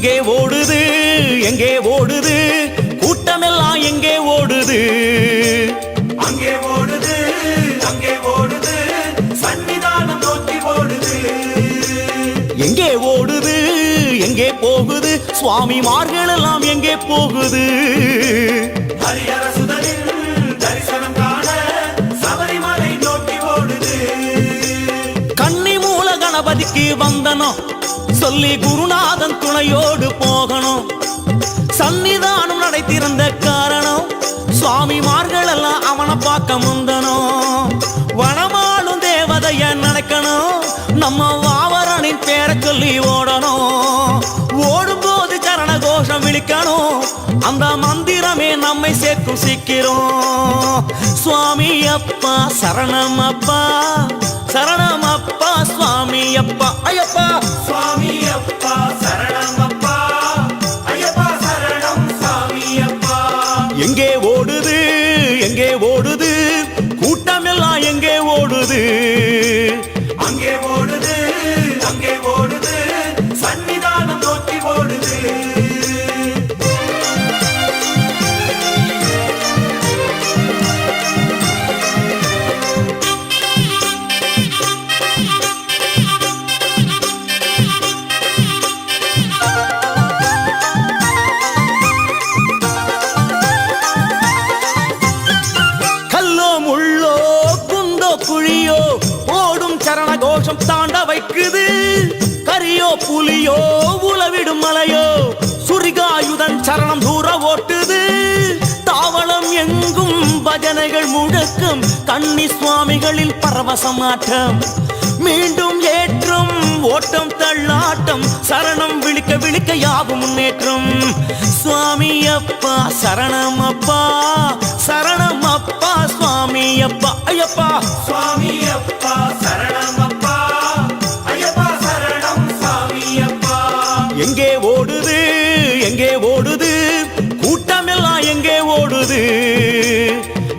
எங்கே ஓடுது எங்கே ஓடுது கூட்டமெல்லாம் எங்கே ஓடுது அங்கே ஓடுது அங்கே ஓடுது சன்னிதானம் நோக்கி ஓடுது எங்கே ஓடுது எங்கே போகுது சுவாமிமார்கள் எல்லாம் எங்கே போகுது ஹரிஹர சுதனின் தரிசனம் காண சபரிமலை நோக்கி ஓடுது கன்னி மூல கணபதிக்கு வந்தனம் சொல்லி குருநாதன் துணையோடு போகணும் சன்னிதானம் நடை திறந்த காரணம் சுவாமிமார்கள் எல்லாம் அவனை பார்க்க முந்தனும் வனமாளும் தேவதைய நினைக்கணும் நம்ம வாவரனின் பேரை சொல்லி ஓடணும் ஓடும்போது சரண கோஷம் விழிக்கணும் அந்த மந்திரமே நம்மை சேர்க்கும் சீக்கிரம் சுவாமி அப்பா சரணம் அப்பா சரணம் அப்பா சுவாமி அப்பா ஐயப்பா சுவாமி அப்பா சரணம் அப்பா ஐயப்பா சரணம் சுவாமி அப்பா எங்கே ஓடுது எங்கே ஓடுது கூட்டமெல்லாம் எங்கே ஓடுது அங்கே ஓடுது அங்கே ஓடுது சன்னிதானம் நோக்கி ஓடுது கல்லோ முள்ளோ குந்தோ குழியோ ஓடும் சரண கோஷம் தாண்ட வைக்குது கரியோ புலியோ உளவிடும் மலையோ சுரிகாயுதன் சரணம் தூர ஓட்டுது தாவளம் எங்கும் பஜனைகள் முழக்கம் கன்னி சுவாமிகளில் பரவசமாட்டம் மீண்டும் ஏற்றம் ஓட்டம் தள்ளாட்டம் சரணம் விழிக்க விழிக்க யாவும் முன்னேற்றம் சுவாமி அப்பா சரணம் அப்பா சரணம் அப்பா சுவாமி அப்பா ஐயப்பா சுவாமி அப்பா சரணம் அப்பா ஐயப்பா சரணம் சுவாமி அப்பா எங்கே ஓடுது எங்கே ஓடுது கூட்டமெல்லாம் எங்கே ஓடுது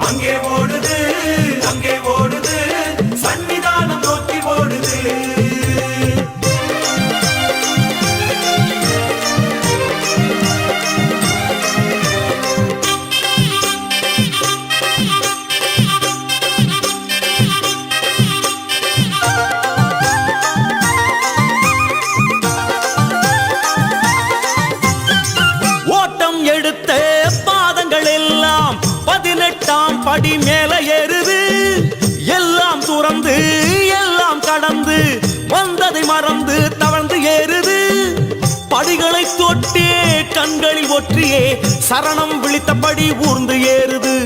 அங்கே ஓடுது அங்கே ஓடுது சன்னிதானம் நோக்கி ஓடுது ஓட்டம் எடுத்த பாதங்கள் எல்லாம் 18ஆம் படி மேல ஏறுது எல்லாம் துறந்து எல்லாம் கடந்து வந்ததை மறந்து தவழ்ந்து ஏறுது படிகளை தொட்டே கண்களில் ஒற்றியே சரணம் விழித்தபடி ஊர்ந்து ஏறுது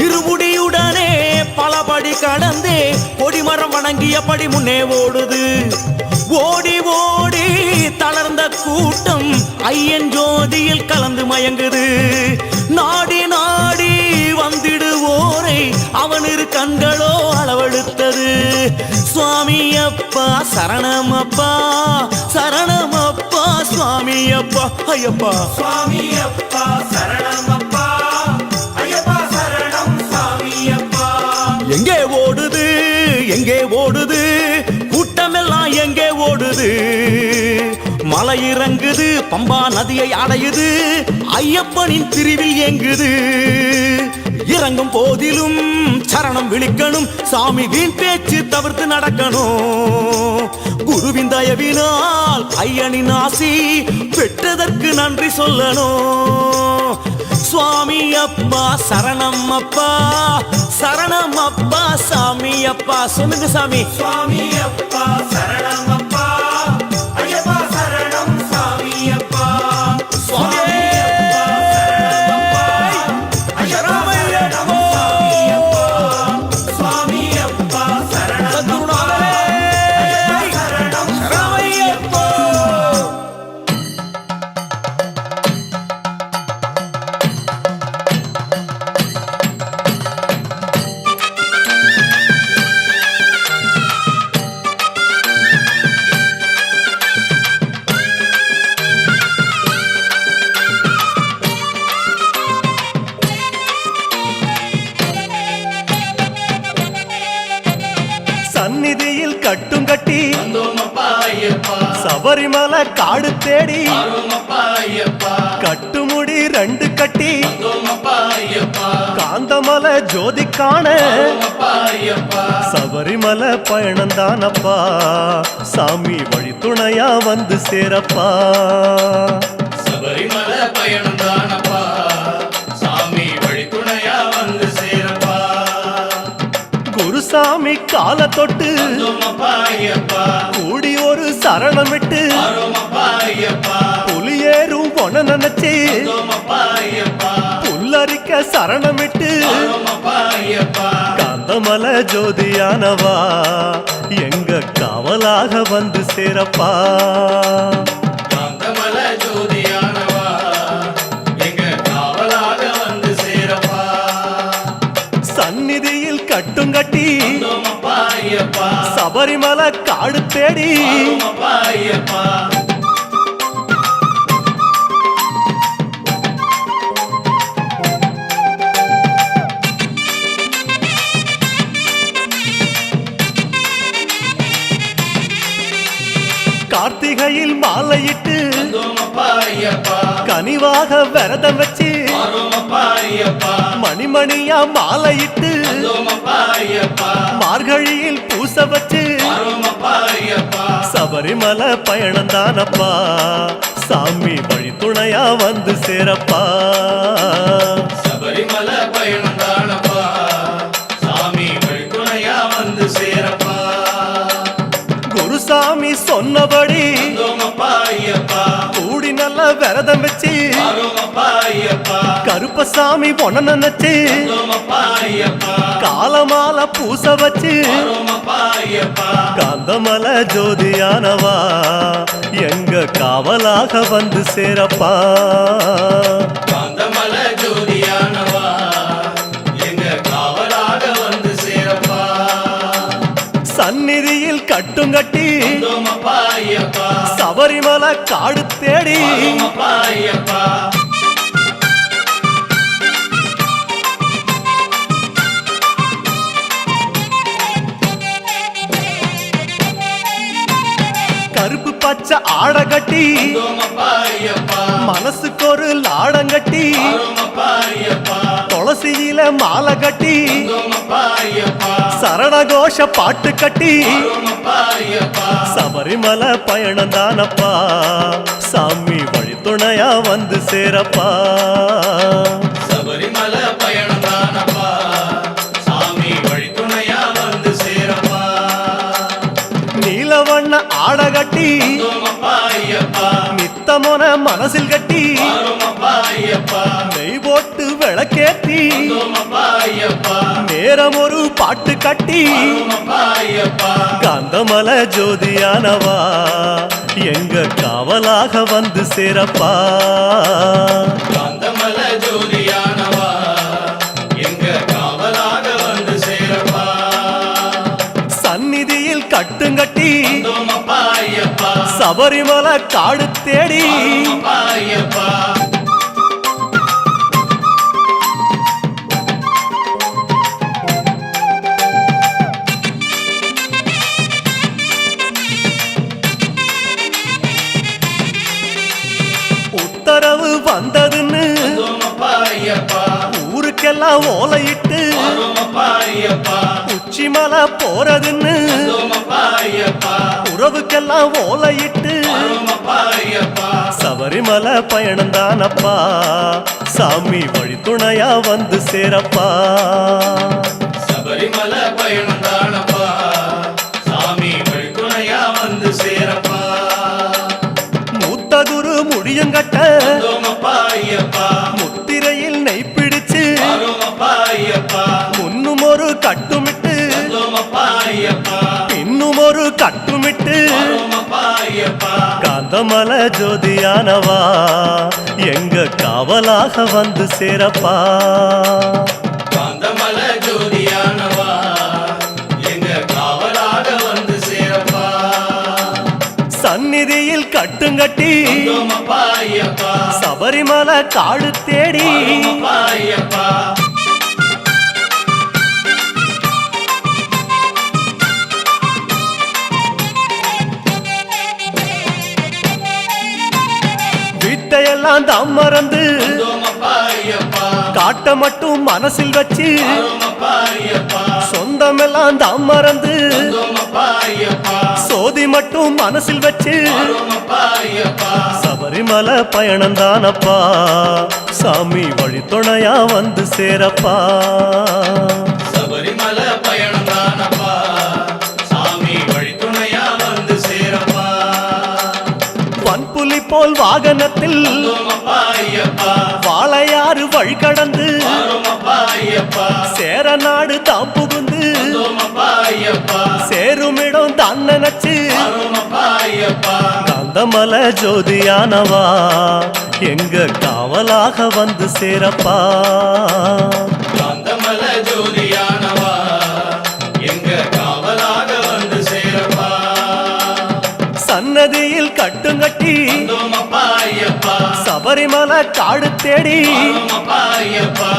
இருமுடியுடனே பலபடி கடந்தே கொடிமரம் வணங்கியபடி முன்னே ஓடுது ஓடி ஓடி தளர்ந்த கூட்டம் ஐயன் ஜோதியில் கலந்து மயங்குது நாடி நாடி வந்திடுவோரை அவன் இரு கண்களோ அளவெடுத்தது சுவாமி அப்பா சரணம் அப்பா சரணம் அப்பா சுவாமி அப்பா ஐயப்பா சுவாமி அப்பா சரணம் அப்பா ஐயப்பா சரணம் சுவாமி அப்பா எங்கே ஓடுது எங்கே ஓடுது கூட்டமெல்லாம் எங்கே ஓடுது மலை இறங்குது பம்பா நதியை அடையுது ஐயப்பனின் பிரிவில் எங்குது இறங்கும் போதிலும் சரணம் விழிக்கணும் சாமி வீண் பேச்சு தவிர்த்து நடக்கணும் குருவின் தயவினால் ஐயனின் ஆசி பெற்றதற்கு நன்றி சொல்லணும் சுவாமி அப்பா சரணம் அப்பா சரணம் அப்பா சாமி அப்பா சொல்லுங்க சாமி சுவாமி அப்பா சரணம் அப்பா ஐயப்பா சரணம் சுவாமி அப்பா சுவாமி அப்பா சரணம் அப்பா ஐயப்பா சரணம் சுவாமி அப்பா சுவாமி அப்பா சரணம் அப்பா ஐயப்பா சரணம் சுவாமி அப்பா சந்நிதியில் கட்டும் கட்டி வந்தோம் அப்பா ஐயப்பா சபரிமலை காடு தேடி அருமப்பா ஐயப்பா கட்டுமுடி 2 கட்டி வந்தோமப்பா ஐயப்பா காந்தமலை ஜோதி காண அருமப்பா ஐயப்பா சபரிமலை பயணந்தானப்பா சாமி வழி துணையா வந்து சேரப்பா சபரிமலை பயணம் தானப்பா சாமி வழித்துணையா வந்து சேரப்பா குருசாமி கால தொட்டு வந்தோமப்பா ஐயப்பா கூடி ஒரு சரணமிட்டு அருமப்பா ஐயப்பா புலியேறும் பொன நினைச்சு வந்தோமப்பா ஐயப்பா புல்லரிக்க சரணமிட்டு அருமப்பா ஐயப்பா காந்தமலை ஜோதியானவா எங்க காவலாக வந்து சேரப்பா காந்தமல ஜோதியானவா எங்க காவலாக வந்து சேரப்பா சந்நிதியில் கட்டுங்கட்டி வந்தோமப்பா ஐயப்பா சபரிமலை காடு தேடி அருமப்பா ஐயப்பா கார்த்திகையில் மாலையிட்டு வந்தோமப்பா ஐயப்பா கனிவாக விரதம் வச்சு அருமப்பா ஐயப்பா மணிமணியா மாலையிட்டு வந்தோமப்பா ஐயப்பா மார்கழியில் பூச வச்சு அருமப்பா ஐயப்பா சபரிமலை பயணந்தானப்பா சாமி வழி துணையா வந்து சேரப்பா சபரிமலை பயணம் தானப்பா சாமி வழித்துணையா வந்து சேரப்பா குருசாமி சொன்னபடி வந்தோமப்பா ஐயப்பா கூடி நல்ல விரதம் வச்சு அருமப்பா ஐயப்பா கருப்பசாமி பொண்ண நினைச்சு வந்தோமப்பா ஐயப்பா காலமால பூச வச்சு அருமப்பா ஐயப்பா காந்தமலை ஜோதியானவா எங்க காவலாக வந்து சேரப்பா காந்தமல ஜோதியானவா எங்க காவலாக வந்து சேரப்பா சந்நிதியில் கட்டுங்கட்டி வந்தோமப்பா ஐயப்பா சபரிமலை காடு தேடி அருமப்பா ஐயப்பா கருப்பு பச்சை ஆட கட்டி வந்தோமப்பா ஐயப்பா மனசுக்கு ஒரு லாடங்கட்டி அருமப்பா ஐயப்பா துளசியில மாலை கட்டி வந்தோமப்பா ஐயப்பா சரணகோஷ பாட்டு கட்டி அருமப்பா ஐயப்பா சபரிமலை பயணந்தானப்பா சாமி வழி துணையா வந்து சேரப்பா சபரிமலை பயணம் தானப்பா சாமி வழித்துணையா வந்து சேரப்பா நீலவண்ண ஆட கட்டி வந்தோமப்பா ஐயப்பா நித்தமொன மனசில் கட்டி அருமப்பா ஐயப்பா நெய் போட்டு விளக்கேத்தி வந்தோமப்பா ஐயப்பா நேரம் ஒரு பாட்டு கட்டி அருமப்பா ஐயப்பா காந்தமலை ஜோதியானவா எங்க காவலாக வந்து சேரப்பா காந்தமல ஜோதியானவா எங்க காவலாக வந்து சேரப்பா சந்நிதியில் கட்டுங்கட்டி வந்தோமப்பா ஐயப்பா சபரிமலை காடு தேடி அருமப்பா ஐயப்பா உத்தரவு வந்ததுன்னு வந்தோமப்பா ஐயப்பா ஊருக்கெல்லாம் ஓலையிட்டு அருமப்பா ஐயப்பா உச்சிமலை போறதுன்னு வந்தோமப்பா ஐயப்பா உறவுக்கெல்லாம் ஓலையிட்டு அருமப்பா ஐயப்பா சபரிமலை பயணந்தானப்பா சாமி வழி துணையா வந்து சேரப்பா சபரிமலை பயணம் தானப்பா சாமி வழித்துணையா வந்து சேரப்பா மூத்தகுரு முடியுங்கட்ட வந்தோமப்பா ஐயப்பா முத்திரையில் நெய் பிடிச்சு அருமப்பா ஐயப்பா முன்னும் ஒரு கட்டுமிட்டு வந்தோமப்பா ஐயப்பா இன்னும் ஒரு கட்டுமிட்டு அருமப்பா ஐயப்பா காந்தமலை ஜோதியானவா எங்க காவலாக வந்து சேரப்பா காந்தமல ஜோதியானவா எங்க காவலாக வந்து சேரப்பா சந்நிதியில் கட்டுங்கட்டி வந்தோமப்பா ஐயப்பா சபரிமலை காடு தேடி அருமப்பா ஐயப்பா மறந்து வந்தோமப்பா ஐயப்பா காட்ட மட்டும் மனசில் வச்சு வரோமப்பா ஐயப்பா சொந்தமெல்லாம் தாம் மறந்து வந்தோமப்பா ஐயப்பா சோதி மட்டும் மனசில் வச்சு வரோமப்பா ஐயப்பா சபரிமலை பயணம் தானப்பா சாமி வழித்துணையா வந்து சேரப்பா சபரிமலை பயணம் தானப்பா சாமி வழித்துணையா வந்து சேரப்பா வன்புலி போல் வாகனத்தில் வந்தோமப்பா ஐயப்பா வாழையாறு வழி கடந்து வரோமப்பா ஐயப்பா சேர நாடு தாம் புகுந்து வந்தோமப்பா ஐயப்பா சேருமிடம் தான் நினைச்சு வரோமப்பா ஐயப்பா காந்தமலை ஜோதியானவா எங்க காவலாக வந்து சேரப்பா காந்தமலை ஜோதியானவா எங்க காவலாக வந்து சேரப்பா சன்னதியில் கட்டுங்கட்டி வந்தோமப்பா ஐயப்பா சபரிமலை காடு தேடி வரோமப்பா ஐயப்பா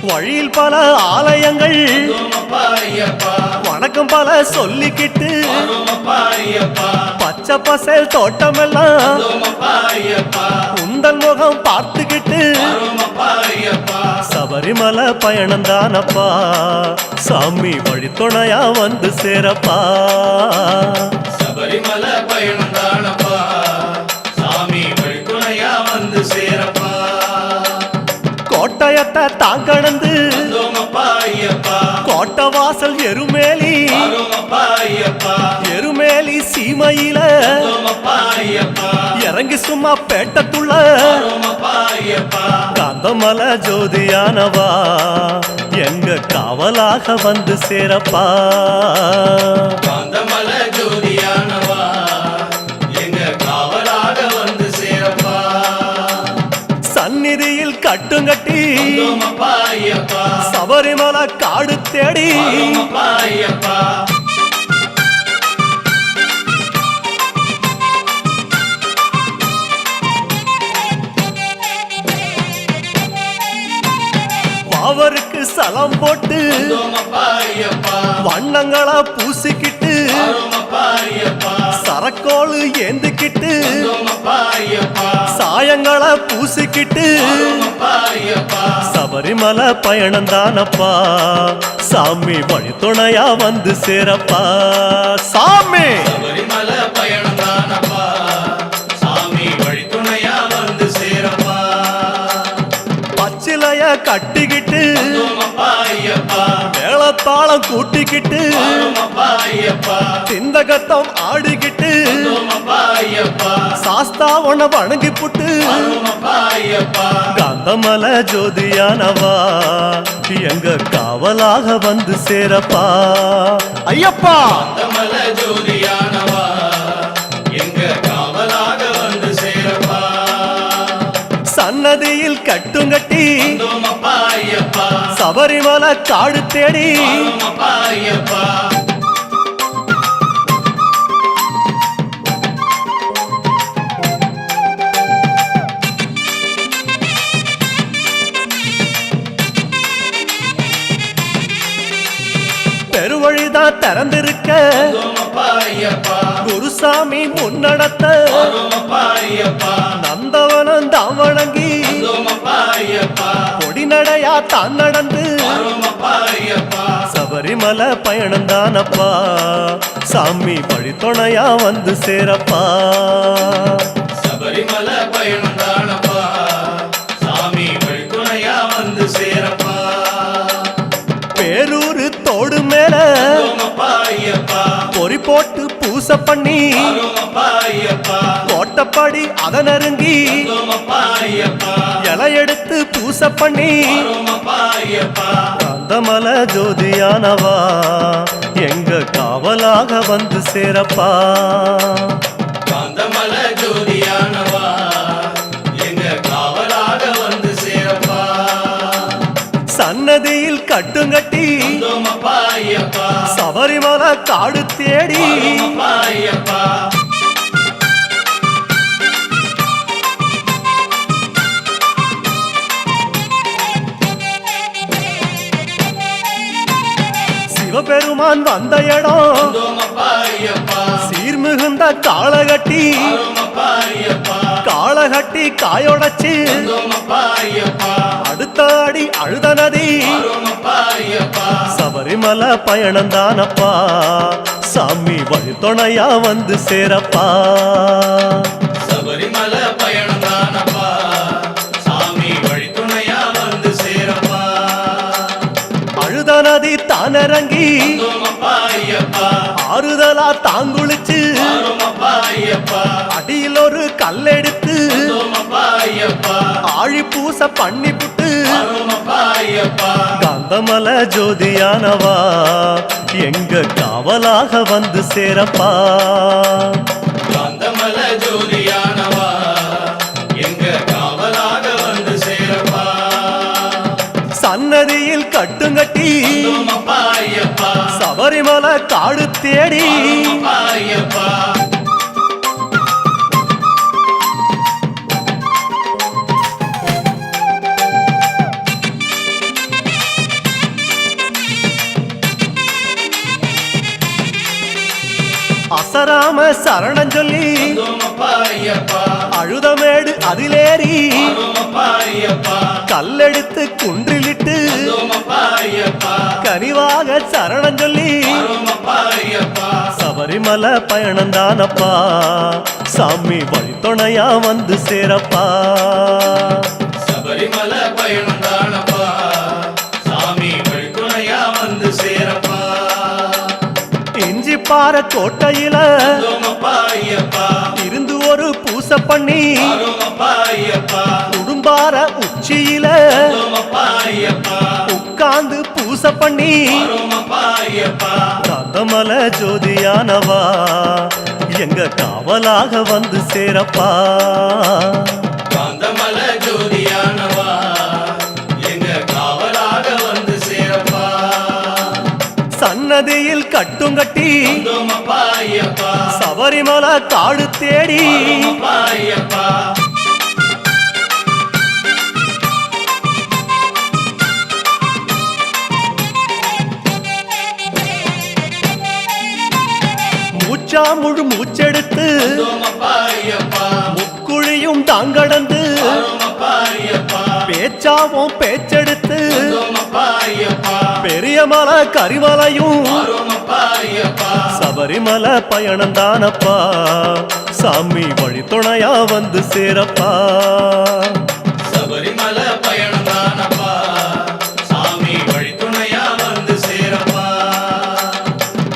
வழியில் பல ஆலயங்கள் வந்தோமப்பா ஐயப்பா வணக்கம் பல சொல்லிக்கிட்டு வரோமப்பா ஐயப்பா பச்சை பசேல் தோட்டமெல்லாம் வந்தோமப்பா ஐயப்பா உந்தன் முகம் பார்த்துக்கிட்டு வரோமப்பா ஐயப்பா சபரிமலை பயணம் தானப்பா சாமி வழித்துணையா வந்து சேரப்பா சபரிமலை பயணம் தானப்பா சாமி வழித்துணையா வந்து சேரப்பா கோட்டயத்தை தான் கடந்து வந்தோமப்பா ஐயப்பா கோட்டை வாசல் எருமேலி வரோமப்பா ஐயப்பா எருமேலி சீமையில வந்தோமப்பா ஐயப்பா இறங்கி சும்மா பேட்டத்துள்ள வரோமப்பா ஐயப்பா காந்தமலை ஜோதியானவா எங்க காவலாக வந்து சேரப்பா காந்தமலை ஜோதியானவா எங்க காவலாக வந்து சேரப்பா சந்நிதியில் கட்டுங்கட்டி வந்தோமப்பா ஐயப்பா சபரிமலை காடு தேடி வரோமப்பா ஐயப்பா அவருக்கு சலம் போட்டு வந்தோமப்பா ஐயப்பா வண்ணங்களா பூசிக்கிட்டு வரோமப்பா ஐயப்பா சரக்கோளு ஏந்திக்கிட்டு வந்தோமப்பா ஐயப்பா சாயங்களா பூசிக்கிட்டு வரோமப்பா ஐயப்பா சபரிமலை பயணம் தானப்பா சாமி வழித்துணையா வந்து சேரப்பா சாமி சபரிமலை பயணம் தானப்பா சாமி வழித்துணையா வந்து சேரப்பா பச்சிலைய கட்டிக்கிட்டு வந்தோமப்பா ஐயப்பா மேளத்தாளம் கூட்டிக்கிட்டு வரோமப்பா ஐயப்பா சிந்தகத்தம் ஆடிக்கிட்டு வந்தோமப்பா ஐயப்பா சாஸ்தா உன வணங்கி புட்டு வரோமப்பா ஐயப்பா காந்தமலை ஜோதியானவா எங்க காவலாக வந்து சேரப்பா ஐயப்பா காந்தமலை ஜோதியானவா எங்க காவலாக வந்து சேரப்பா சன்னதியில் கட்டுங்கட்டி வந்தோமப்பா ஐயப்பா சபரிமலை காடு தேடி வரோமப்பா ஐயப்பா பெருவழிதான் திறந்திருக்க வந்தோமப்பா ஐயப்பா குருசாமி முன்னடத்த வரோமப்பா ஐயப்பா நந்தவனம் தான் வணங்கி வந்தோமப்பா ஐயப்பா பொடிநடையா தான் நடந்து வரோமப்பா ஐயப்பா சபரிமலை பயணம் தானப்பா சாமி வழித்துணையா வந்து சேரப்பா சபரிமலை பயணம் தானப்பா சாமி வழித்துணையா வந்து சேரப்பா பேரூரு தோடு மேல வந்தோமப்பா ஐயப்பா பொறி போட்டு பூச பண்ணி வரோமப்பா ஐயப்பா கோட்டப்படி அத நெருங்கி வந்தோமப்பா ஐயப்பா இலை எடுத்து பூச பண்ணி வரோமப்பா ஐயப்பா காந்தமலை ஜோதியானவா எங்க காவலாக வந்து சேரப்பா காந்தமலை ஜோதியானவா எங்க காவலாக வந்து சேரப்பா சன்னதியில் கட்டுங்கட்டி வந்தோமப்பா ஐயப்பா சபரிமலை காடு தேடி வரோமப்பா ஐயப்பா சிவபெருமான் வந்த இடம் வந்தோமப்பா ஐயப்பா சீர்மிகுந்த காளகட்டி வரோமப்பா ஐயப்பா காளகட்டி காயொடச்சு வந்தோமப்பா ஐயப்பா அடுத்த அடி அழுத நதி வரோமப்பா ஐயப்பா சபரிமலை பயணம் தானப்பா சாமி வழித்துணையா வந்து சேரப்பா சபரிமலை பயணம் தானப்பா சாமி வழித்துணையா வந்து சேரப்பா அழுத நதி தானிறங்கி வந்தோமப்பா ஐயப்பா ஆறுதலா தாங்குளிச்சு வரோமப்பா ஐயப்பா அடியில் ஒரு கல்லெடுத்து வந்தோமப்பா ஐயப்பா ஆழி பூச பண்ணி புட்டு வரோமப்பா ஐயப்பா காந்தமலை ஜோதியானவா எங்க காவலாக வந்து சேரப்பா காந்தமல ஜோதியானவா எங்க காவலாக வந்து சேரப்பா சன்னதியில் கட்டுங்கட்டி வந்தோமப்பா ஐயப்பா சபரிமலை காடு தேடி வரோமப்பா ஐயப்பா அசராம சரணம் சொல்லி வந்தோமப்பா ஐயப்பா அழுதமேடு அதிலேறி வரோமப்பா ஐயப்பா கல்லெடுத்து குன்றிலிட்டு வந்தோமப்பா ஐயப்பா கனிவாக சரணம் சொல்லி வரோமப்பா ஐயப்பா சபரிமலை பயணம் தானப்பா சாமி வழித்துணையா வந்து சேரப்பா சபரிமலை பயணம் தானப்பா சாமி வழித்துணையா வந்து சேரப்பா இஞ்சி பாறை கோட்டையில வந்தோமப்பா ஐயப்பா இருந்து ஒரு பூச பண்ணி வரோமப்பா ஐயப்பா குடும்பார உச்சியில வந்தோமப்பா ஐயப்பா உட்கார்ந்து பூச பண்ணி வரோமப்பா ஐயப்பா காந்தமலை ஜோதியானவா எங்க காவலாக வந்து சேரப்பா காந்தமல ஜோதியானவா எங்க காவலாக வந்து சேரப்பா சன்னதியில் கட்டுங்கட்டி வந்தோமப்பா ஐயப்பா சபரிமலை காடு தேடி வரோமப்பா ஐயப்பா மூச்சா முழு மூச்செடுத்து வந்தோமப்பா ஐயப்பா முக்குழியும் தாங்கடந்து வரோமப்பா ஐயப்பா பேச்சாவும் பேச்செடுத்து வந்தோமப்பா ஐயப்பா பெரிய மலை கரிமலையும் வரோமப்பா ஐயப்பா சபரிமலை பயணம் தானப்பா சாமி வழித்துணையா வந்து சேரப்பா சபரிமலை பயணம் தானப்பா சாமி வழித்துணையா வந்து சேரப்பா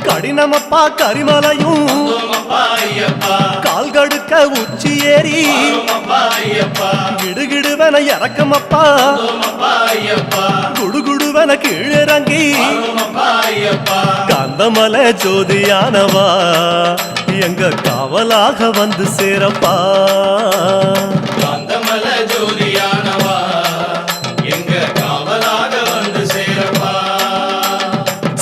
கடினமப்பா கரிமலையும் வந்தோமப்பா ஐயப்பா கால் கடுக்க உச்சி ஏறி வரோமப்பா ஐயப்பா கிடுகிடுவன இறக்கமப்பா வந்தோமப்பா ஐயப்பா குடுகுடுவன கீழிறங்கி வரோமப்பா ஐயப்பா காந்தமலை ஜோதியானவா எங்க காவலாக வந்து சேரப்பா காந்தமல ஜோதியானவா எங்க காவலாக வந்து சேரப்பா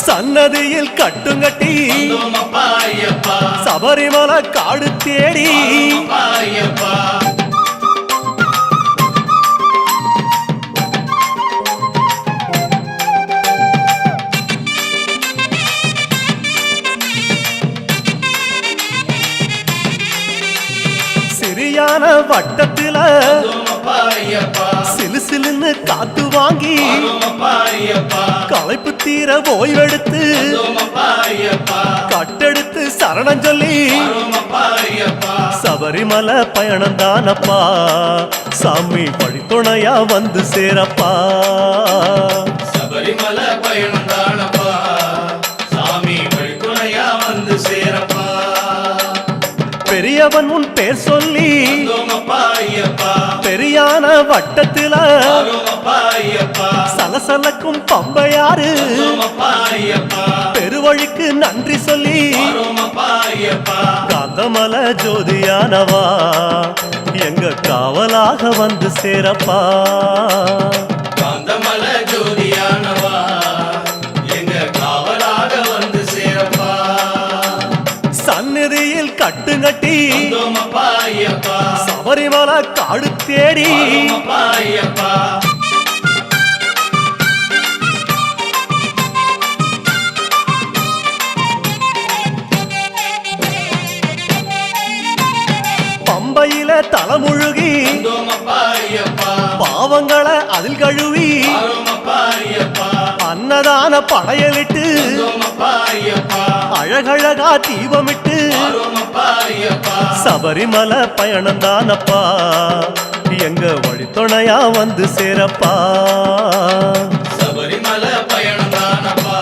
சன்னதியில் கட்டுங்கட்டி வந்தோமப்பா ஐயப்பா சபரிமலை காடு தேடி வரோமப்பா ஐயப்பா சிறியான வட்டத்தில வந்தோமப்பா ஐயப்பா சிலு சிலுன்னு காத்து வாங்கி வரோமப்பா ஐயப்பா களைப்பு தீர ஓய்வெடுத்து வந்தோமப்பா ஐயப்பா கட்டெடுத்து சரணம் சொல்லி வரோமப்பா ஐயப்பா சபரிமலை பயணம் தானப்பா சாமி வழித்துணையா வந்து சேரப்பா சபரிமலை பயணம் தானப்பா சாமி வழித்துணையா வந்து சேரப்பா பெரியவன் உன் பேர் சொல்லி வந்தோமப்பா ஐயப்பா பெரியான வட்டத்தில வரோமப்பா ஐயப்பா சலசலக்கும் பம்பையாறு வரோமப்பா ஐயப்பா பெருவழிக்கு நன்றி சொல்லி வரோமப்பா ஐயப்பா காந்தமலை ஜோதியானவா எங்க காவலாக வந்து சேரப்பா காந்தமல ஜோதியானவா எங்க காவலாக வந்து சேரப்பா சந்நிதியில் கட்டுங்கட்டி வந்தோமப்பா ஐயப்பா சபரிமலை காடு தேடி வரோமப்பா ஐயப்பா அதில் கழுவி ஆரோமப்பா ஐயப்பா அன்னதான படையலிட்டு வந்தோமப்பா ஐயப்பா அழகழகா தீபமிட்டு ஆரோமப்பா ஐயப்பா சபரிமலை பயணம் தானப்பா எங்க வழித்துணையா வந்து சேரப்பா சபரிமலை பயணம் தானப்பா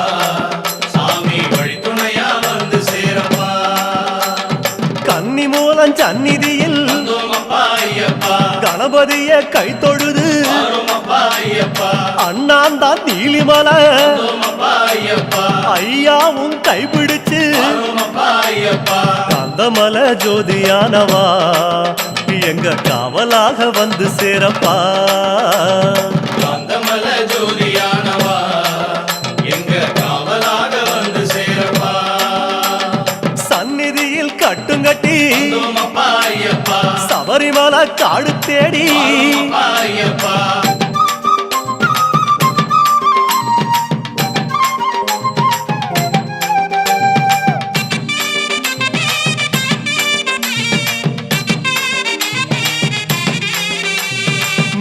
சாமி வழித்துணையா வந்து சேரப்பா கன்னி மூலம் சந்நிதியில் வந்தோமப்பா ஐயப்பா கணபதிய கை தொழுது ஆரோமப்பா ஐயப்பா அண்ணாந்தான் நீலிமலை வந்தோமப்பா ஐயப்பா ஐயாவும் கைப்பிடிச்சு ஆரோமப்பா ஐயப்பா கந்தமலை ஜோதியானவா எங்க காவலாக வந்து சேரப்பா காந்தமல ஜோதியானவா எங்க காவலாக வந்து சேரப்பா சந்நிதியில் கட்டுங்கட்டி வந்தோமப்பா ஐயப்பா சபரிமலை காடு தேடி ஆரோமப்பா ஐயப்பா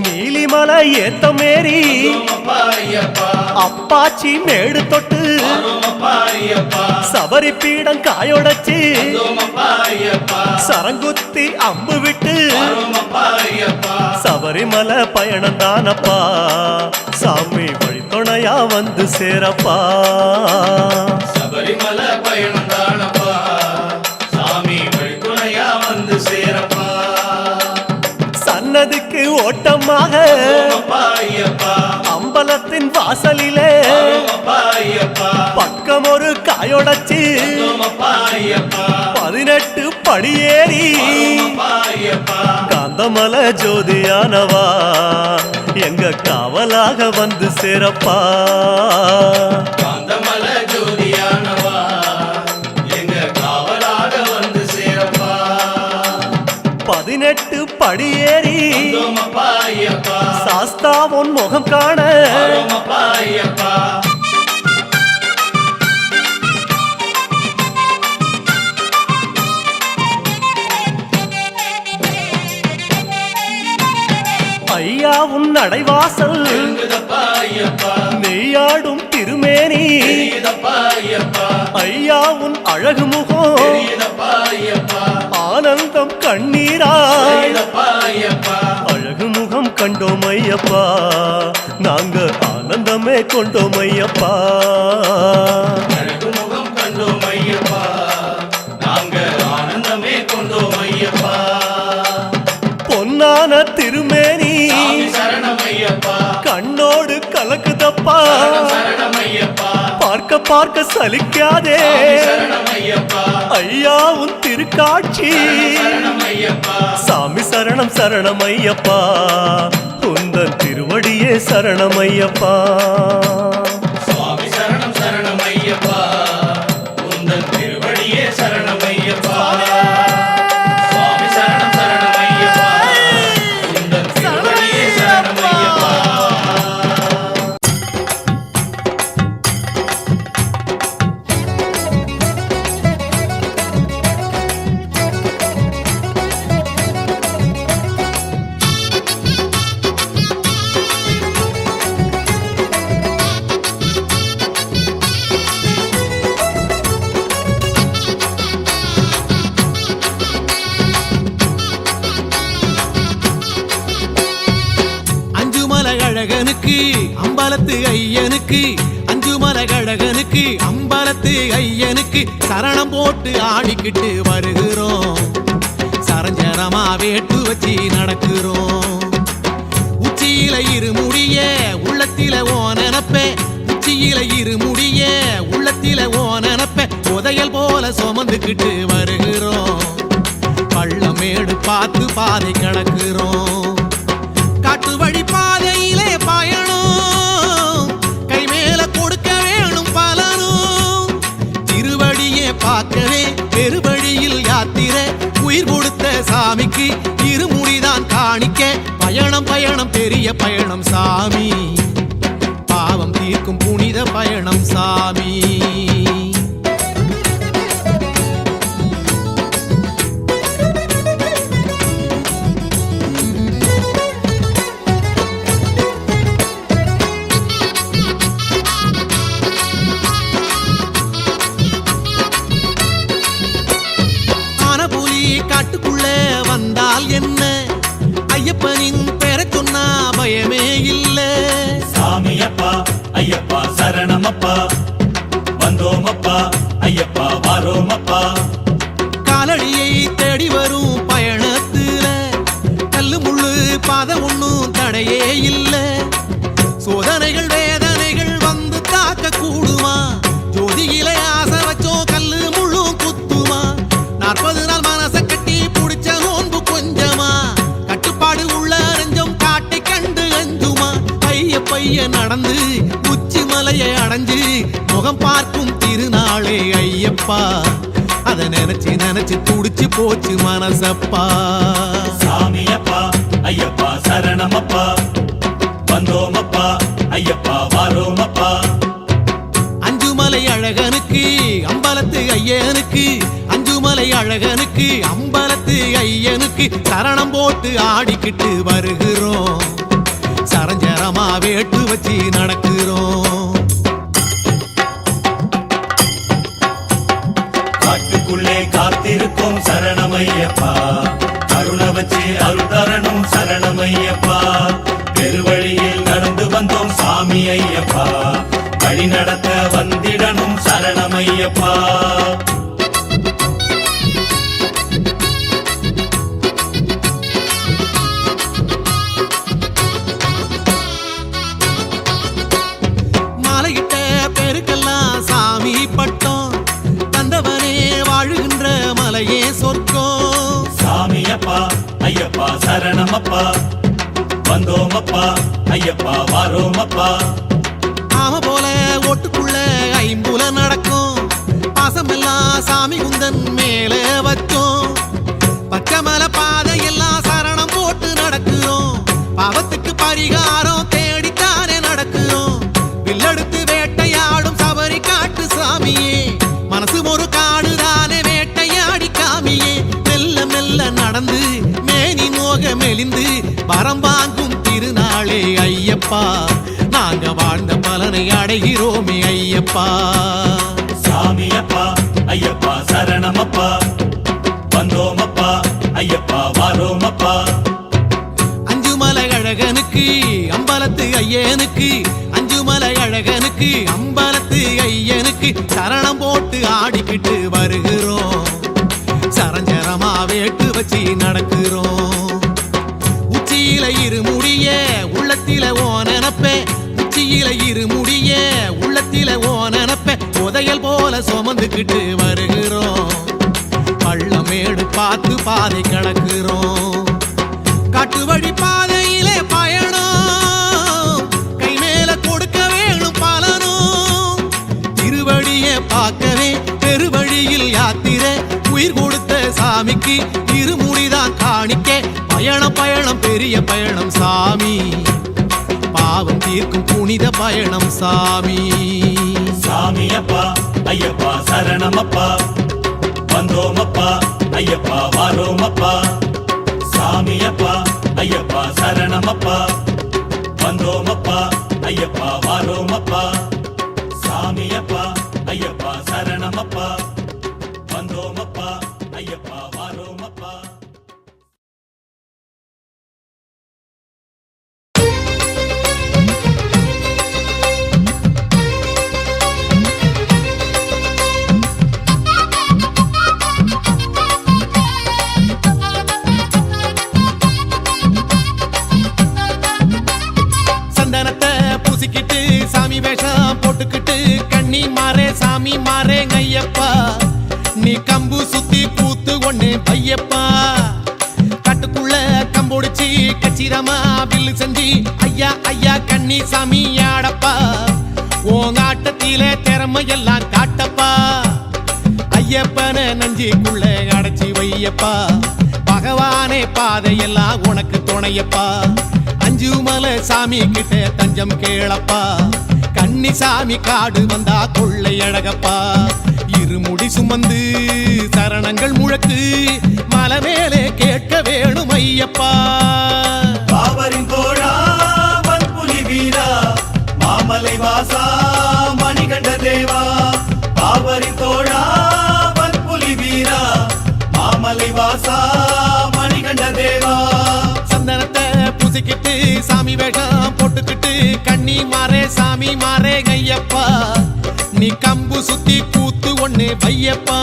நீலிமலை ஏத்த மேரி வந்தோமப்பா ஐயப்பா அப்பாச்சி மேடு தொட்டு ஆரோமப்பா ஐயப்பா சபரி பீடம் காயொடச்சு வந்தோமப்பா ஐயப்பா சரங்குத்தி அம்பு விட்டு ஆரோமப்பா ஐயப்பா சபரிமலை பயணம் தானப்பா சாமி வழித்துணையா வந்து சேரப்பா சபரிமலை பயணம் தானப்பா சாமி வழித்துணையா வந்து சேரப்பா சன்னதிக்கு ஓட்டமாக வந்தோமப்பா ஐயப்பா அம்பலத்தின் வாசலிலே ஆரோமப்பா ஐயப்பா பக்கம் ஒரு காயொடச்சு வந்தோமப்பா ஐயப்பா 18 படியேறி ஆரோமப்பா ஐயப்பா காந்தமலை ஜோதியானவா எங்க காவலாக வந்து சேரப்பா காந்தமல ஜோதியானவா எங்க காவலாக வந்து சேரப்பா 18 படியேறி வந்தோமப்பா ஐயப்பா சாஸ்தா உன் முகம் காண ஆரோமப்பா ஐயப்பா ஐயா உன் நடைவாசல் எழுங்குதப்பா ஐயப்பா நெய்யாடும் திருமேனி தெரியுதப்பா ஐயப்பா ஐயா உன் அழகு முகம் தெரியுதப்பா ஐயப்பா ஆனந்தம் கண்ணீராய் தெரியுதப்பா ஐயப்பா அழகு முகம் கண்டோம் ஐயப்பா நாங்க ஆனந்தமே கொண்டோம் ஐயப்பா அழகு முகம் கண்டோம் ஐயப்பா நாங்க ஆனந்தமே கொண்டோம் ஐயப்பா பொன்னான திருமேனி சாமி சரணம் ஐயப்பா கண்ணோடு கலக்குதப்பா சரணம் ஐயப்பா பார்க்க பார்க்க சலிக்காதே சாமி சரணம் ஐயப்பா ஐயா உன் திருக்காட்சி சரணம் ஐயப்பா சாமி சரணம் சரணம் ஐயப்பா உந்தன் திருவடியே சரணம் ஐயப்பா சுவாமி சரணம் சரணம் ஐயப்பா உந்தன் திருவடியே சரணம் ஐயப்பா சுவாமி சரணம் சரணம் ஐயப்பா உந்தன் திருவடியே சரணம் ஐயப்பா அஞ்சுமலை அழகனுக்கு அம்பலத்து ஐயனுக்கு அஞ்சுமலை அழகனுக்கு அம்பலத்து ஐயனுக்கு சரணம் போட்டு ஆடிக்கிட்டு வருகிறோம் சரஞ்சரமா வேட்டு வச்சு நடக்கிறோம் உச்சியில இருமுடிய உள்ளத்தில ஓ நினப்பே உச்சியில இருமுடிய உள்ளத்தில ஓ நினப்பே புதையல் போல சுமந்துக்கிட்டு வருகிறோம் பள்ளமேடு பார்த்து பாதை கடக்கிறோம் காட்டு வழி பாதையிலே பயணம் கை மேல கொடுக்க வேணும் பலனும் திருவடியே பார்க்கவே பெருவழியில் யாத்திரை உயிர் கொடுத்த சாமிக்கு இருமுடிதான் காணிக்க பயணம் பயணம் பெரிய பயணம் சாமி பாவம் தீர்க்கும் புனித பயணம் சாமி சரணமப்பா வந்தோமப்பா ஐயப்பா வாரோமப்பா காலடியை தேடி வரும் பயணத்துல கல்லு முள்ளு பாதை ஒண்ணும் தடையே இல்ல சோதனைகள் வேதனைகள் வந்து தாக்க கூடுமா ஜோதியில ஆசை வச்சோம் கல்லு முள்ளும் குத்துமா 40 நாள் மனச கட்டி புடிச்ச நோன்பு கொஞ்சமா கட்டுப்பாடு உள்ள நெஞ்சம் காட்டை கண்டு அஞ்சுமா பைய நடந்து உச்சி மலையை அடைஞ்சு முகம் பார்க்கும் திருநாளே ஐயப்பா அத நினைச்சு நினைச்சு துடிச்சு போச்சு மனசப்பா சாமியப்பா ஐயப்பா சரணமப்பா வந்தோமப்பா ஐயப்பா வாரோமப்பா அஞ்சுமலை அழகனுக்கு அம்பலத்து ஐயனுக்கு அஞ்சுமலை அழகனுக்கு அம்பலத்து ஐயனுக்கு சரணம் போட்டு ஆடிக்கிட்டு வருகிறோம் சரஞ்சரமா வேட்டு வச்சு நடக்கிறோம் காட்டுக்குள்ளே காத்திருக்கும் சரணமையப்பா கருண வச்சு அருள் தரணும் சரணமையப்பா பெருவழியில் நடந்து வந்தோம் சாமி ஐயப்பா வழி நடத்த வந்திடணும் சரணமையப்பா மாலையிட்ட பேருக்கெல்லாம் சாமி பட்டம் தந்தவனே வாழுகின்ற மலையே சொர்க்கம் சாமியப்பா ஐயப்பா சரணமப்பா வந்தோமப்பா ஐயப்பா வாரோமப்பா ஆம போல ஓட்டுக்குள்ள ஐம்புல நடக்கும் பாசமெல்லாம் சாமி குந்தன் மேல வச்சோம் பச்சைமலை பாதையெல்லாம் சரணம் போட்டு நடக்கிறோம் பாவத்துக்கு பரிகாரம் தேடித்தானே நடக்கிறோம் வில்லெடுத்து வேட்டையாடும் சபரி காட்டு சாமியே மனசு ஒரு காடுதானே வேட்டையாடி காமியே மெல்ல மெல்ல நடந்து மேனி நோக மெலிந்து வரம் வாங்கும் திருநாளே ஐயப்பா நாங்க வாழ்ந்த பலனை அடைகிறோமே ஐயப்பா சாமியப்பா ஐயப்பா சரணமப்பா வந்தோமப்பா ஐயப்பா வாரோமப்பா அஞ்சுமலை அழகனுக்கு அம்பலத்து ஐயனுக்கு அஞ்சுமலை அழகனுக்கு அம்பலத்து ஐயனுக்கு சரணம் போட்டு ஆடிக்கிட்டு வருகிறோம் சரஞ்சரமா வேட்டு வச்சு நடக்கிறோம் உச்சியில இருமுடிய உள்ளத்தில ஓ நினப்பே உச்சியில இருமுடிய உள்ளத்தில ஓ நினப்பே புதையல் போல சுமந்துக்கிட்டு வருகிறோம் பள்ளமேடு பார்த்து பாதை கடக்கிறோம் காட்டு வழி பாதையிலே பயணம் கை மேல கொடுக்க வேணும் பலனும் திருவடியை பார்க்கவே பெருவழியில் யாத்திரை உயிர் கொடுத்த சாமிக்கு இருமுடிதான் காணிக்க பயணம் பயணம் பெரிய பயணம் சாமி பாவம் தீர்க்கும் புனித பயணம் சாமி சாமியப்பா ஐயப்பா சரணமப்பா வந்தோமப்பா ஐயப்பா வாரோமப்பா சாமியப்பா ஐயப்பா சரணமப்பா வந்தோமப்பா ஐயப்பா வாரோமப்பா சாமியப்பா ஐயப்பா சரணமப்பா வந்தோமப்பா ஐயப்பா வாரோமப்பா சாமி வேஷம் போட்டுக்கிட்டு கண்ணி மாறே சாமி மாறே ஐயப்பா நீ கம்பு சுத்தி கூத்து ஒண்ணு பையப்பா காட்டுக்குள்ள கம்பொடிச்சு கச்சிரமா வில்லு செஞ்சு ஐயா ஐயா கண்ணி சாமி ஆடப்பா உங்க ஆட்டத்திலே திறமையெல்லாம் காட்டப்பா ஐயப்பன நஞ்சிக்குள்ள அடைச்சி வையப்பா பகவானே பாதையெல்லாம் உனக்கு துணையப்பா அஞ்சுமலை சாமி கிட்ட தஞ்சம் கேளப்பா கன்னி சாமி காடு வந்தா கொள்ளை அழகப்பா இருமுடி சுமந்து சரணங்கள் முழக்கு மலை மேலே கேட்க வேணும் ஐயப்பா பாவரின் தோழா வன்புலி வீரா மாமலை வாசா மணிகண்ட தேவா பாவரின் தோழா வன்புலி வீரா மாமலை வாசா மணிகண்ட தேவா சந்தனத்தை பூசிக்கிட்டு சாமி வேஷம் போட்டு போட்டுக்கிட்டு கண்ணி மாறே சாமி மாறே ஐயப்பா நீ கம்பு சுத்தி கூத்து ஒண்ணு வையப்பா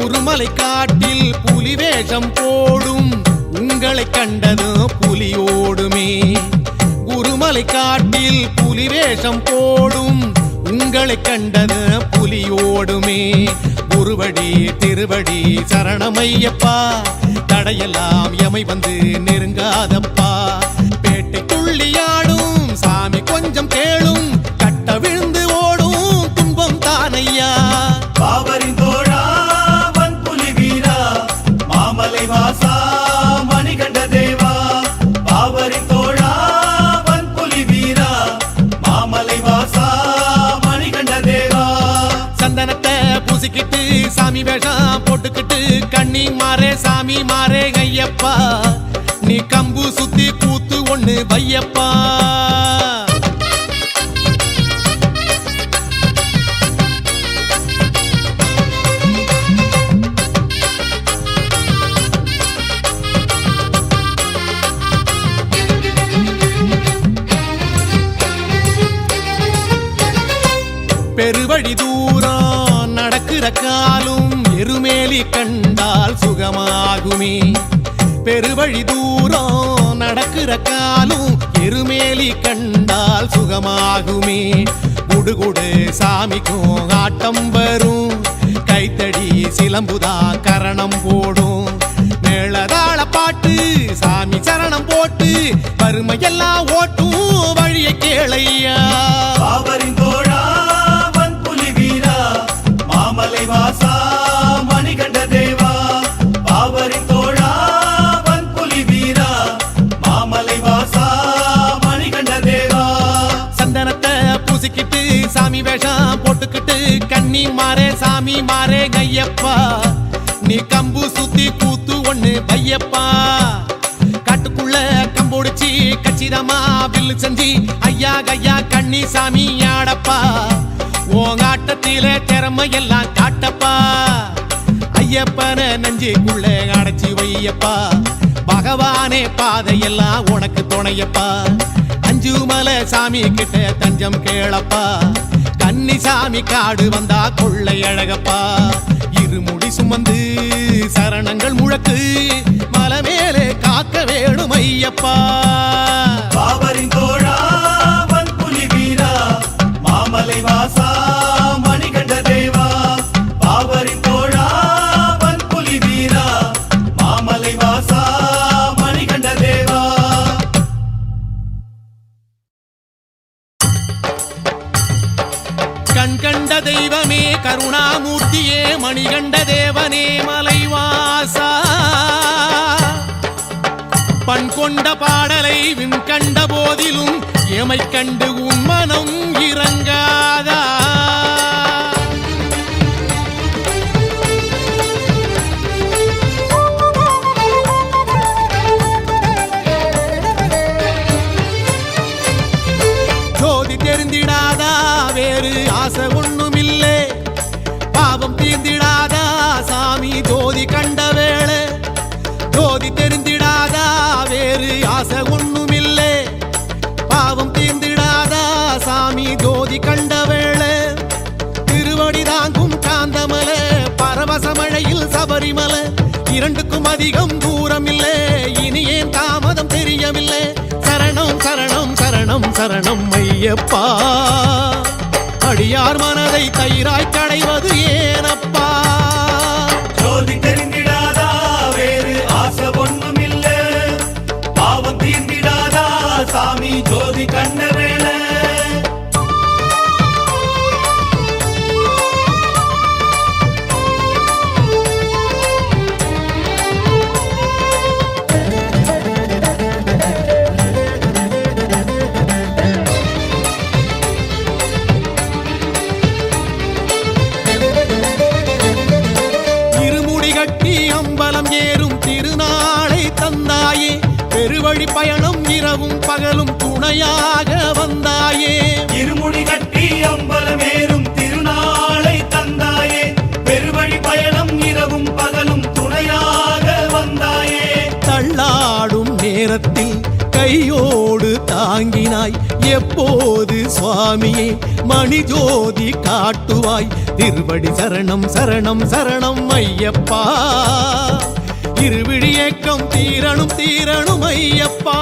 உருமலை காட்டில் புலி வேஷம் போடும் உங்களை கண்டதும் புலி ஓடுமே உருமலை காட்டில் புலி வேஷம் போடும் உங்களை கண்டது புலி ஓடுமே குருவடி திருவடி சரணமையப்பா தடையெல்லாம் எமை வந்து நெருங்காதப்பா பேட்டை துள்ளியாடும் சாமி கொஞ்சம் கேளும் கட்ட விழுந்து ஓடும் துன்பம் தானையா பாவரின் தோழா வன்புலி வீரா மாமலை வாசா மணிகண்ட தேவா பாவரின் தோழா வன்புலி வீரா மாமலை வாசா மணிகண்ட தேவா சந்தனத்தை பூசிக்கிட்டு சாமி வேஷம் போட்டுக்கிட்டு கண்ணி மாறே சாமி மாறே ஐயப்பா நீ கம்பு சுத்தி கூத்து ஒண்ணு வையப்பா பெருவழி தூரம் நடக்கிற காலும் எருமேலி கண்டால் சுகமாகுமே பெருவழி தூரம் நடக்கிற காலும் எருமேலி கண்டால் சுகமாகுமே குடுகுடு சாமிக்கும் ஆட்டம் வரும் கைத்தடி சிலம்புதா கரணம் போடும் மேளதாள பாட்டு சாமி சரணம் போட்டு வறுமையெல்லாம் ஓட்டும் வழியை கேளையா பாவரின் தோழா வன்புலி வீரா மாமலை வாசா மணிகண்ட தேவா பாவரின் தோழா வன்புலி வீரா மாமலை வாசா மணிகண்ட தேவா சந்தனத்தை பூசிக்கிட்டு சாமி வேஷம் போட்டுக்கிட்டு கண்ணி மாறே சாமி மாறே ஐயப்பா நீ கம்பு சுத்தி கூத்து ஒண்ணு வையப்பா காட்டுக்குள்ள கம்போடிச்சு கச்சிதமா வில்லு செஞ்சு ஐயா கையா கண்ணி சாமி ஆடப்பா உன் ஆட்டத்தில திறமை எல்லாம் காட்டப்பா ஐயப்பன நஞ்சுக்குள்ள அடைச்சி வையப்பா பகவானே பாதையெல்லாம் உனக்கு துணையப்பா அஞ்சுமலை சாமி கிட்ட தஞ்சம் கேளப்பா கன்னி சாமி காடு வந்தா கொள்ளை அழகப்பா இருமுடி சுமந்து சரணங்கள் முழக்கு மலை மேலே காக்க வேணும் ஐயப்பா பாவரின் தோழா வன்புலி வீரா மாமலை வாசா மணிகண்ட தேவா பாவரின் தோழா வன்புலி வீரா மாமலை வாசா மணிகண்ட தேவா கண்கண்ட தெய்வமே கருணாமூர்த்தியே மணிகண்ட தேவனே மலைவாசா பண் கொண்ட பாடலை விண் கண்ட போதிலும் எமை கண்டு உன் மனம் இறங்காதா ஜோதி தெரிந்திடாதா வேறு ஆசை ஒண்ணுமில்லை பாவம் தீர்ந்திடாதா சாமி ஜோதி கண்ட வேளை ஜோதி தெரிந்திடாதா வேறு ஆசை ஒண்ணுமில்லை பாவம் தீர்ந்திடாதா சாமி ஜோதி கண்ட வேளை திருவடி தாங்கும் காந்தமலை பரவசமழையில் சபரிமலை இரண்டுக்கும் அதிகம் தூரம் இல்லை இனி ஏன் தாமதம் தெரியவில்லை சரணம் சரணம் சரணம் சரணம் ஐயப்பா அடியார் மனதை தயிராய் கடைவது ஏனப்பா ஜோதி தெரிந்திடாதா வேறு ஆசை ஒண்ணுமில்ல பாவம் தீர்ந்திடாதா சாமி ஜோதி கண்ட வேளை திருவடி பயணம் இரவும் பகலும் துணையாக வந்தாயே இருமுடி கட்டி அம்பலமேறும் திருநாளை தந்தாயே பெருவழி பயணம் இரவும் பகலும் துணையாக வந்தாயே தள்ளாடும் நேரத்தில் கையோடு தாங்கினாய் எப்போது சுவாமியே மணி ஜோதி காட்டுவாய் திருவடி சரணம் சரணம் சரணம் ஐயப்பா இருவிழி ஏக்கம் தீரணும் தீரணும் ஐயப்பா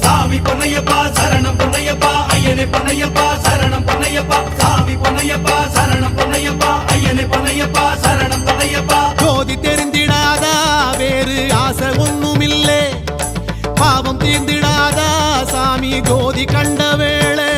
சாமி பொன்னையப்பா சரணம் பொன்னையப்பா ஐயனே பொன்னையப்பா சரணம் பொன்னையப்பா சாமி பொன்னையப்பா சரணம் பொன்னையப்பா ஐயனே பொன்னையப்பா சரணம் பொன்னையப்பா ஜோதி தெரிந்திடாதா வேறு ஆசை ஒண்ணுமில்லே பாவம் தீர்ந்திடாதா சாமி ஜோதி கண்ட வேளை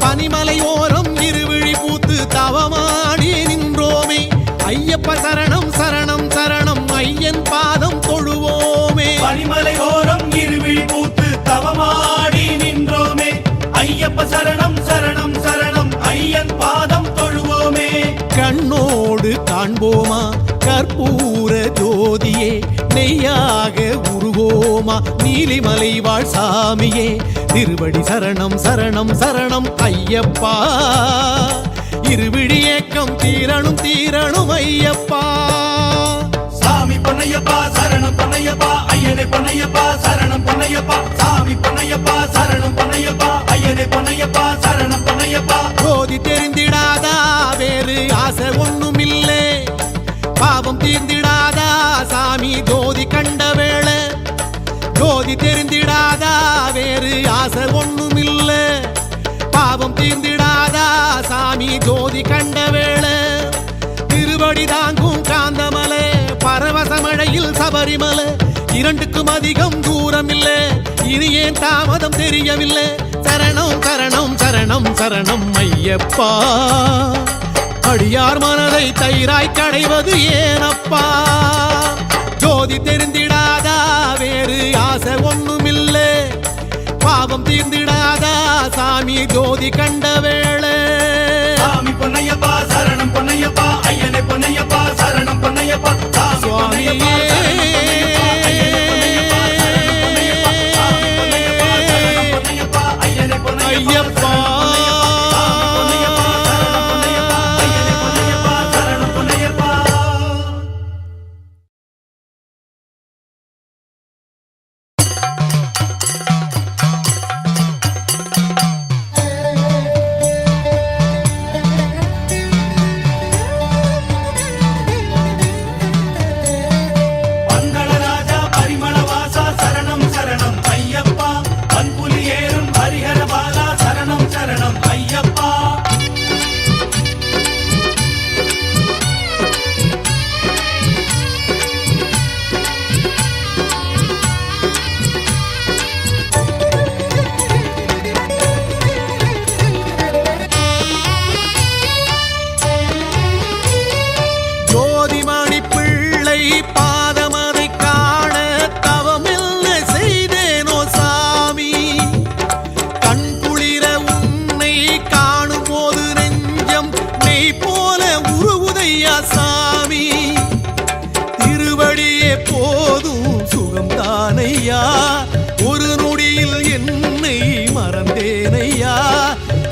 பனிமலையோரம் இருவிழி பூத்து தவமாடி நின்றோமே ஐயப்ப சரணம் சரணம் சரணம் ஐயன் பாதம் தொழுவோமே பனிமலையோரம் இருவிழி பூத்து தவமாடி நின்றோமே ஐயப்ப சரணம் சரணம் சரணம் ஐயன் பாதம் தொழுவோமே கண்ணோடு காண்போமா கற்பூர ஜோதியே நெய்யாக உருவோமா நீலிமலை வாழ் சாமியே திருவடி சரணம் சரணம் சரணம் ஐயப்பா இருவிழி ஏக்கம் தீரணும் தீரணும் ஐயப்பா சாமி பொன்னையப்பா சரணம் பொன்னையப்பா ஐயனே பொன்னையப்பா சரணம் பொன்னையப்பா சாமி பொன்னையப்பா சரணம் பொன்னையப்பா ஐயனே பொன்னையப்பா சரணம் பொன்னையப்பா ஜோதி தெரிந்திடாதா வேறு ஆசை ஒண்ணுமில்லே பாவம் தீர்ந்திடாதா சாமி ஜோதி கண்ட வேளை ஜோதி தெரிந்திடாதா வேறு ஆசை ஒண்ணுமில்ல பாவம் தீர்ந்திடாதா சாமி ஜோதி கண்ட வேளை திருவடி தாங்கும் காந்தமலை பரவசமழையில் சபரிமலை இரண்டுக்கும் அதிகம் தூரம் இல்லை இனி ஏன் தாமதம் தெரியவில்லை சரணம் சரணம் சரணம் சரணம் ஐயப்பா அடியார் மனதை தயிராய் கடைவது ஏனப்பா ஜோதி தெரிந்திடாதா வேறு ஆசை ஒண்ணுமில்லை பாவம் தீர்ந்திடாதா சாமி ஜோதி கண்ட வேளை சாமி பொன்னையப்பா சரணம் பொன்னையப்பா ஐயனே பொன்னையப்பா சரணம் பொன்னையப்பா சாமி பொன்னையப்பா சரணம் பொன்னையப்பா ஐயனே பொன்னையப்பா ஐயப்பா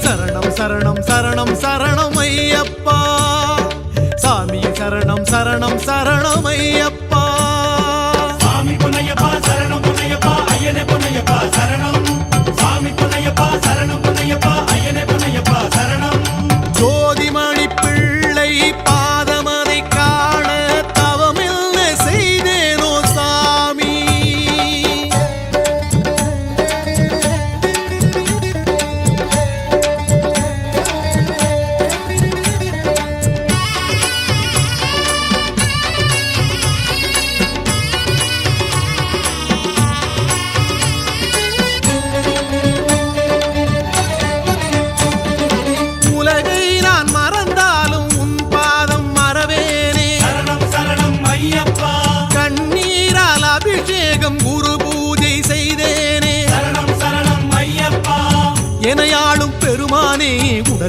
சரணம் சரணம் சரணம் ஐயப்பா சாமி சரணம் சரணம் சரணம் ஐயப்பா சாமி பொன்னையப்பா சரணம் பொன்னையப்பா ஐயனே பொன்னையப்பா சரணம் சாமி பொன்னையப்பா சரணம் பொன்னையப்பா ஐயனே பொன்னையப்பா சரணம் ஜோதிமணி பிள்ளை பாதமதை காண தவமில்ல செய்தேனோ சாமி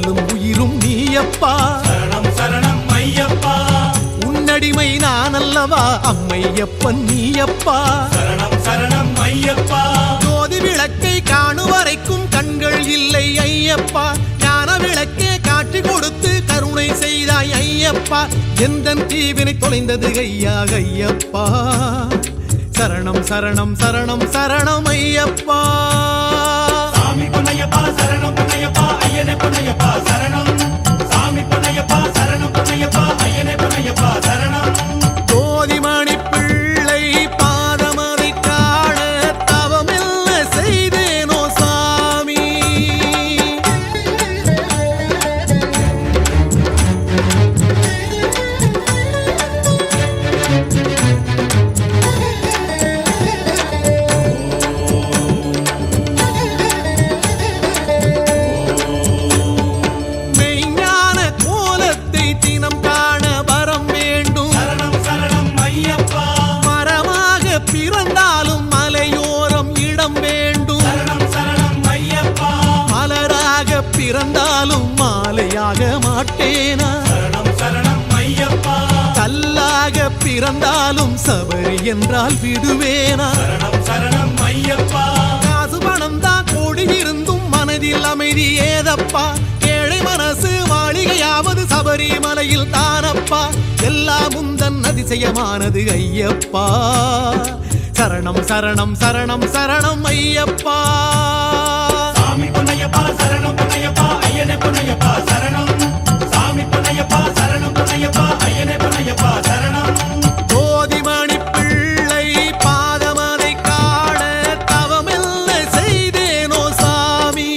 உடலும் உயிரும் நீயப்பா சரணம் சரணம் ஐயப்பா உன்னடிமை நான் அல்லவா அம்மையப்பன் நீயப்பா சரணம் சரணம் ஐயப்பா ஜோதி விளக்கை காணும் வரைக்கும் கண்கள் இல்லை ஐயப்பா ஞான விளக்கே காட்சி கொடுத்து கருணை செய்தாய் ஐயப்பா எந்தன் தீவினை தொலைந்தது ஐயா ஐயப்பா சரணம் சரணம் சரணம் சரணம் ஐயப்பா சாமி பொன்னையப்பா சரணம் பொன்னையப்பா ஐயனே பொன்னையப்பா சரணம் சாமி பொன்னையப்பா சரணம் பொன்னையப்பா ஐயனே பொன்னையப்பா சரணம் ஜோதிமணி பிள்ளை பாதமதை காண தவமெல்ல செய்தேனோ சாமி மெய்ஞான கோலத்தை தினம் காண வரம் வேண்டும் சரணம் சரணம் ஐயப்பா மரமாக பிறந்தாலும் மலையோரம் இடம் வேண்டும் சரணம் சரணம் ஐயப்பா மலராக பிறந்தாலும் மாலையாக மாட்டேனா சரணம் சரணம் ஐயப்பா கல்லாக பிறந்தாலும் சபரி என்றால் விடுவேனா சரணம் சரணம் ஐயப்பா காசு பணம் தான் கோடி இருந்தும் மனதில் அமைதி ஏதப்பா ஏழை மனசு மாளிகையாவது சபரிமலையில் தானப்பா எல்லாம் முந்தன் அதிசயமானது ஐயப்பா சரணம் சரணம் சரணம் சரணம் ஐயப்பா சாமி பொன்னையப்பா சரணம் பொன்னையப்பா ஐயனே பொன்னையப்பா சரணம் சாமி பொன்னையப்பா சரணம் பொன்னையப்பா ஐயனே பொன்னையப்பா சரணம் ஜோதிமணி பிள்ளை பாதமதை காண தவமெல்ல செய்தேனோ சாமி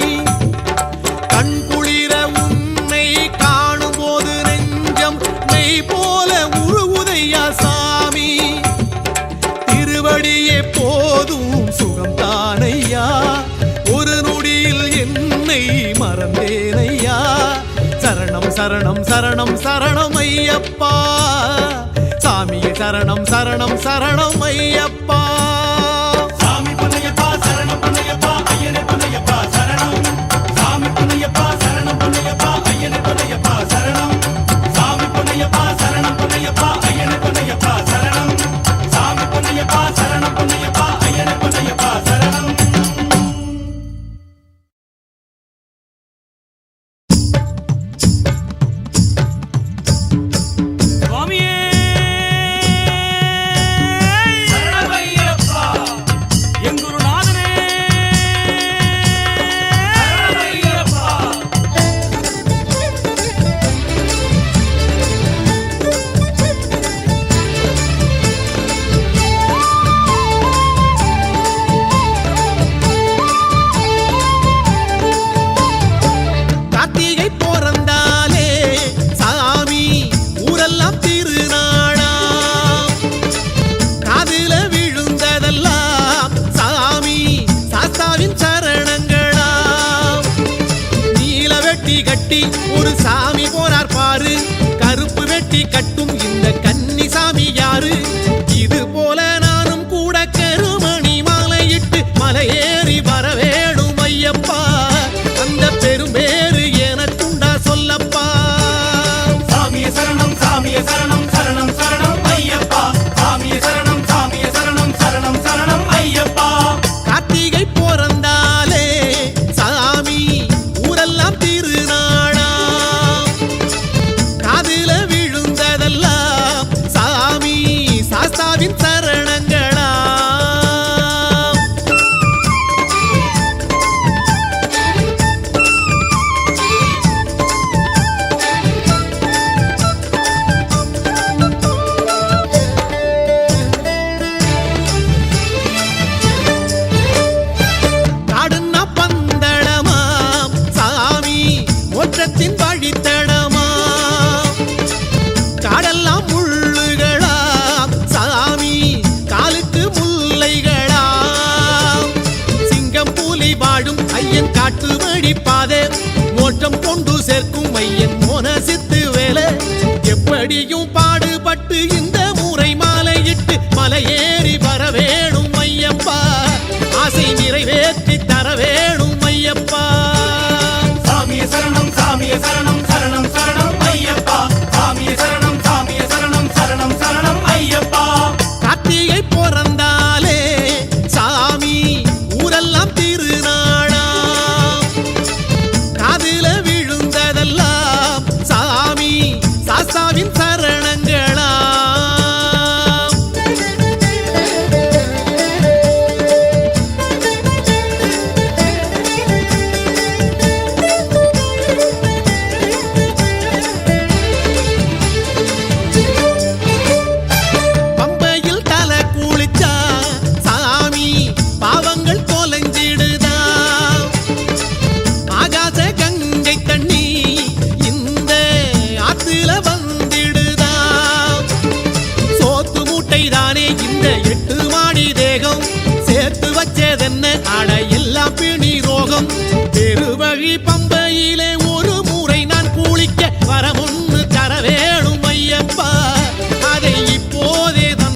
கண் குளிர உன்னை காணும் போது நெஞ்சம் நெய் போல உருகுதையா சாமி திருவடியே போதும் சுகம் தானையா ஒரு நொடியில் என்னை மறந்தேனையா சரணம் சரணம் சரணம் சரணம் ஐயப்பா சாமியே சரணம் சரணம் சரணம் ஐயப்பா சாமி பொன்னையப்பா சரணம் பொன்னையப்பா ஐயனே பொன்னையப்பா சரணம் சாமி பொன்னையப்பா சரணம் பொன்னையப்பா ஐயனே பொன்னையப்பா சரணம் சாமி பொன்னையப்பா சரணம் பொன்னையப்பா ஐயனே பொன்னையப்பா சரணம் சாமி பொன்னையப்பா சரணம் பொன்னையப்பா ஐயனே பொன்னையப்பா சரணம் சுவாமியே சரணம் ஐயப்பா என் குருநாதனே சரணம் ஐயப்பா கார்த்திகை பிறந்தாலே சாமி ஊரெல்லாம் திருநாளா காதுல விழுந்ததெல்லாம் சாமி சாஸ்தாவின் சரணங்களா நீல வெட்டி கட்டி ஒரு சாமி போனார் பாரு கருப்பு வெட்டி கட்டும் இந்த கன்னி சாமி யாரு இது போல நானும் கூட கருமணி மாலையிட்டு மலையேறி வர வேணும் ஐயப்பா அந்த பெரும்பேறு எனக்குண்டா சொல்லப்பா சாமியே சரணம் சரணம் சரணம் சரணம் ஐயப்பா சாமியே சரணம் சரணம் சரணம் சரணம் ஐயப்பா கார்த்திகை பிறந்தாலே சாமி ஊரெல்லாம் திருநாளா காதுல விழுந்ததெல்லாம் சாமி சாஸ்தாவின் சரணங்களா காடுன்னா பந்தளமாம் சாமி மோட்சத்தின் வழித்தடமாம் காடெல்லாம் முள்ளுகளாம் சாமி காலுக்கு முல்லைகளாம் சிங்கம் புலி வாழும் ஐயன் காட்டு வழி பாதை மோட்சம் கொண்டு சேர்க்கும் ஐயன் மோனசித்து வேலை எப்படியும் பாடுபட்டு இந்த முறை மாலையிட்டு மலையேறி வர வேணும் ஐயப்பா ஆசை நிறைவேற்றி தர வேணும் ஐயப்பா சாமியே சரணம் இந்த 8 மாடி தேகம் சேர்த்து வச்சதென்ன அட